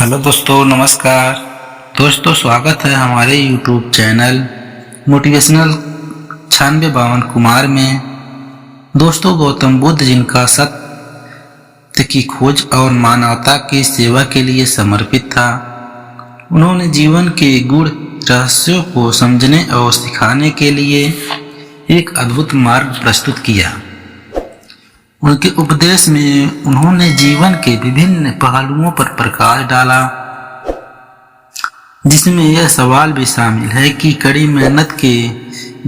Hello दोस्तों, नमस्कार। दोस्तों, स्वागत है हमारे YouTube चैनल मोटिवेशनल 9652 कुमार में। दोस्तों, गौतम बुद्ध जिनका सत्य की खोज और मानवता की सेवा के लिए समर्पित था, उन्होंने जीवन के गूढ़ रहस्यों को समझने और सिखाने के लिए एक अद्भुत मार्ग प्रस्तुत किया। उनके उपदेश में उन्होंने जीवन के विभिन्न पहलुओं पर प्रकाश डाला, जिसमें यह सवाल भी शामिल है कि कड़ी मेहनत के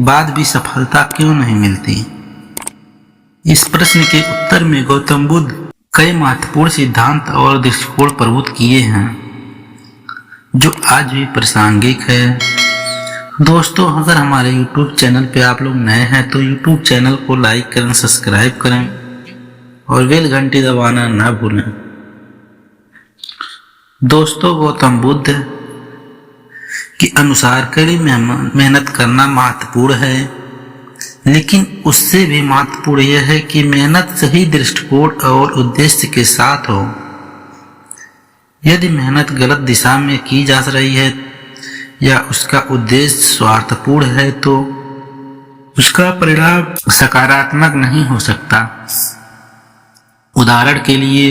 बाद भी सफलता क्यों नहीं मिलती। इस प्रश्न के उत्तर में गौतम बुद्ध कई महत्वपूर्ण सिद्धांत और दृष्टिकोण प्रस्तुत किए हैं, जो आज भी प्रासंगिक है। दोस्तों, अगर हमारे YouTube चैनल पे आप लोग नए हैं तो YouTube चैनल को लाइक करें, सब्सक्राइब करें और बेल घंटी दबाना ना भूलें। दोस्तों, गौतम बुद्ध के अनुसार कड़ी मेहनत करना महत्वपूर्ण है, लेकिन उससे भी महत्वपूर्ण यह है कि मेहनत सही दृष्टिकोण और उद्देश्य के साथ हो। यदि मेहनत गलत दिशा में की जा रही है या उसका उद्देश्य स्वार्थपूर्ण है तो उसका परिणाम सकारात्मक नहीं हो सकता। उदाहरण के लिए,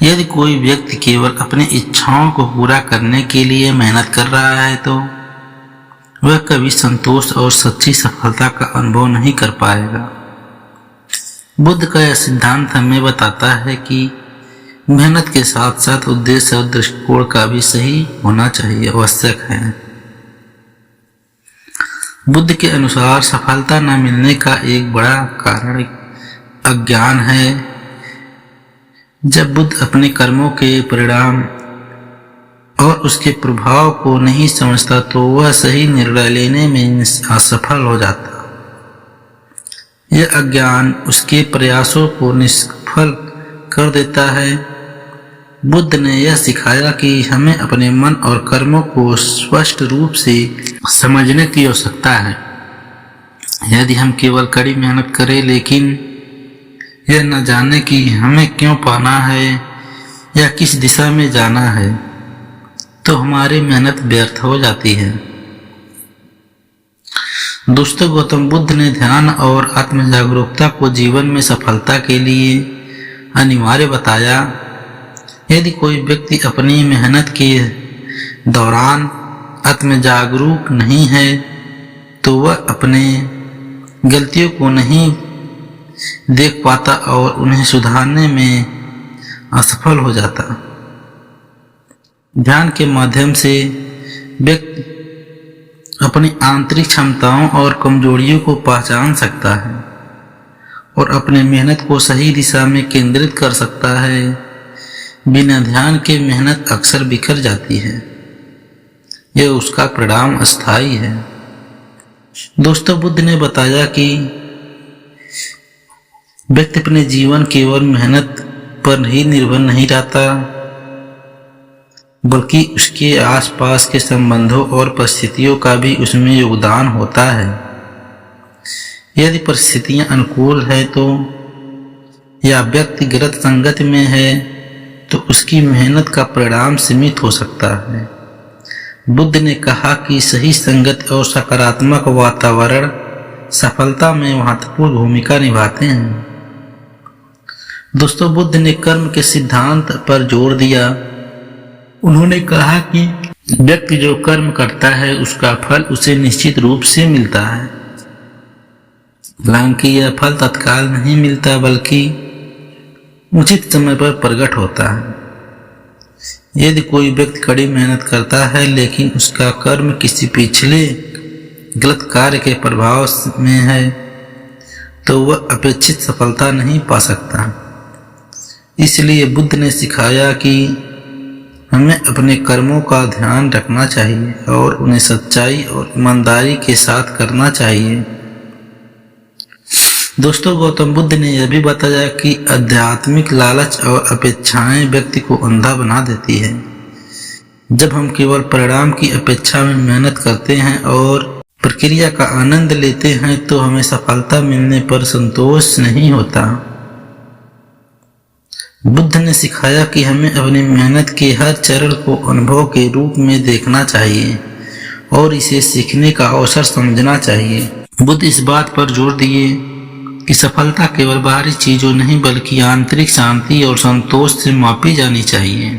यदि कोई व्यक्ति केवल अपनी इच्छाओं को पूरा करने के लिए मेहनत कर रहा है तो वह कभी संतोष और सच्ची सफलता का अनुभव नहीं कर पाएगा। बुद्ध का यह सिद्धांत हमें बताता है कि मेहनत के साथ साथ उद्देश्य और दृष्टिकोण का भी सही होना चाहिए, आवश्यक है। बुद्ध के अनुसार सफलता न मिलने का एक बड़ा कारण अज्ञान है। जब बुद्ध अपने कर्मों के परिणाम और उसके प्रभाव को नहीं समझता तो वह सही निर्णय लेने में असफल हो जाता। यह अज्ञान उसके प्रयासों को निष्फल कर देता है। बुद्ध ने यह सिखाया कि हमें अपने मन और कर्मों को स्पष्ट रूप से समझने की आवश्यकता है। यदि हम केवल कड़ी मेहनत करें लेकिन यह न जाने कि हमें क्यों पाना है या किस दिशा में जाना है, तो हमारी मेहनत व्यर्थ हो जाती है। दोस्तों, गौतम बुद्ध ने ध्यान और आत्म जागरूकता को जीवन में सफलता के लिए अनिवार्य बताया। यदि कोई व्यक्ति अपनी मेहनत के दौरान आत्म जागरूक नहीं है तो वह अपने गलतियों को नहीं देख पाता और उन्हें सुधारने में असफल हो जाता। ध्यान के माध्यम से व्यक्ति अपनी आंतरिक क्षमताओं और कमजोरियों को पहचान सकता है और अपने मेहनत को सही दिशा में केंद्रित कर सकता है। बिना ध्यान के मेहनत अक्सर बिखर जाती है, यह उसका परिणाम अस्थायी है। दोस्तों, बुद्ध ने बताया कि व्यक्ति अपने जीवन केवल मेहनत पर ही निर्भर नहीं रहता, बल्कि उसके आसपास के संबंधों और परिस्थितियों का भी उसमें योगदान होता है। यदि परिस्थितियां अनुकूल है तो या व्यक्ति गलत संगत में है तो उसकी मेहनत का परिणाम सीमित हो सकता है। बुद्ध ने कहा कि सही संगत और सकारात्मक वातावरण सफलता में महत्वपूर्ण भूमिका निभाते हैं। दोस्तों, बुद्ध ने कर्म के सिद्धांत पर जोर दिया। उन्होंने कहा कि व्यक्ति जो कर्म करता है उसका फल उसे निश्चित रूप से मिलता है, हालांकि यह फल तत्काल नहीं मिलता बल्कि उचित समय पर प्रकट होता है। यदि कोई व्यक्ति कड़ी मेहनत करता है लेकिन उसका कर्म किसी पिछले गलत कार्य के प्रभाव में है तो वह अपेक्षित सफलता नहीं पा सकता। इसलिए बुद्ध ने सिखाया कि हमें अपने कर्मों का ध्यान रखना चाहिए और उन्हें सच्चाई और ईमानदारी के साथ करना चाहिए। दोस्तों, गौतम बुद्ध ने यह भी बताया कि आध्यात्मिक लालच और अपेक्षाएं व्यक्ति को अंधा बना देती है। जब हम केवल परिणाम की अपेक्षा में मेहनत करते हैं और प्रक्रिया का आनंद लेते हैं तो हमें सफलता मिलने पर संतोष नहीं होता। बुद्ध ने सिखाया कि हमें अपनी मेहनत के हर चरण को अनुभव के रूप में देखना चाहिए और इसे सीखने का अवसर समझना चाहिए। बुद्ध इस बात पर जोर दिए कि सफलता केवल बाहरी चीजों नहीं बल्कि आंतरिक शांति और संतोष से मापी जानी चाहिए।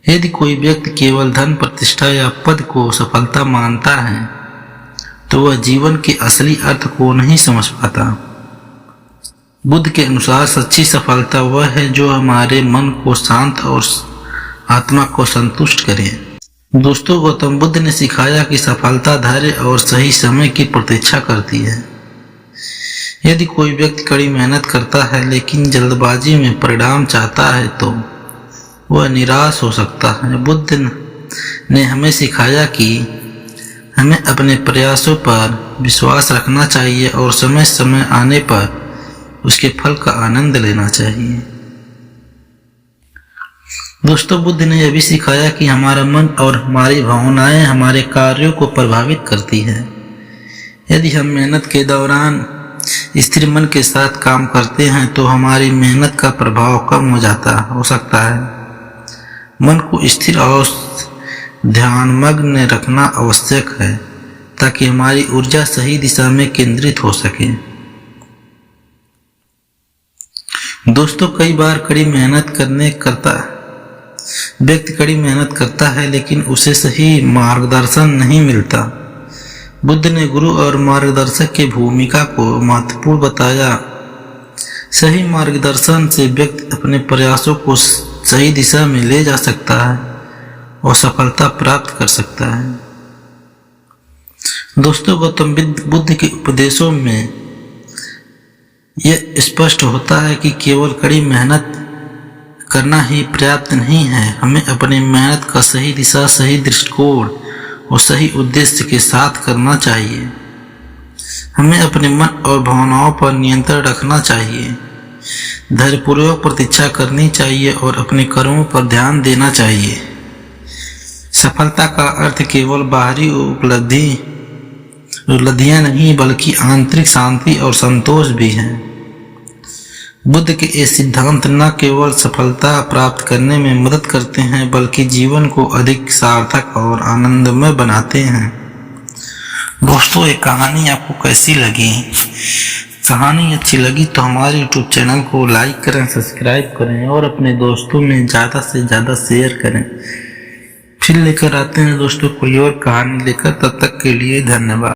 यदि कोई व्यक्ति केवल धन, प्रतिष्ठा या पद को सफलता मानता है तो वह जीवन के असली अर्थ को नहीं समझ पाता। बुद्ध के अनुसार सच्ची सफलता वह है जो हमारे मन को शांत और आत्मा को संतुष्ट करे। दोस्तों, गौतम बुद्ध ने सिखाया कि सफलता धैर्य और सही समय की प्रतीक्षा करती है। यदि कोई व्यक्ति कड़ी मेहनत करता है लेकिन जल्दबाजी में परिणाम चाहता है तो वह निराश हो सकता है। बुद्ध ने हमें सिखाया कि हमें अपने प्रयासों पर विश्वास रखना चाहिए और समय समय आने पर उसके फल का आनंद लेना चाहिए। दोस्तों, बुद्ध ने यह भी सिखाया कि हमारा मन और हमारी भावनाएं हमारे कार्यों को प्रभावित करती है। यदि हम मेहनत के दौरान स्थिर मन के साथ काम करते हैं तो हमारी मेहनत का प्रभाव कम हो सकता है। मन को स्थिर और ध्यानमग्न रखना आवश्यक है ताकि हमारी ऊर्जा सही दिशा में केंद्रित हो सके। दोस्तों, कई बार व्यक्ति कड़ी मेहनत करता है लेकिन उसे सही मार्गदर्शन नहीं मिलता। बुद्ध ने गुरु और मार्गदर्शक की भूमिका को महत्वपूर्ण बताया। सही मार्गदर्शन से व्यक्ति अपने प्रयासों को सही दिशा में ले जा सकता है और सफलता प्राप्त कर सकता है। दोस्तों, गौतम बुद्ध के उपदेशों में यह स्पष्ट होता है कि केवल कड़ी मेहनत करना ही पर्याप्त नहीं है। हमें अपनी मेहनत का सही दिशा, सही दृष्टिकोण और सही उद्देश्य के साथ करना चाहिए। हमें अपने मन और भावनाओं पर नियंत्रण रखना चाहिए, धैर्यपूर्वक प्रतीक्षा करनी चाहिए और अपने कर्मों पर ध्यान देना चाहिए। सफलता का अर्थ केवल बाहरी उपलब्धियां नहीं बल्कि आंतरिक शांति और संतोष भी है। बुद्ध के ये सिद्धांत न केवल सफलता प्राप्त करने में मदद करते हैं बल्कि जीवन को अधिक सार्थक और आनंदमय बनाते हैं। दोस्तों, ये कहानी आपको कैसी लगी? कहानी अच्छी लगी तो हमारे YouTube चैनल को लाइक करें, सब्सक्राइब करें और अपने दोस्तों में ज़्यादा से ज़्यादा शेयर करें। फिर लेकर आते हैं दोस्तों कोई और कहानी लेकर, तब तक के लिए धन्यवाद।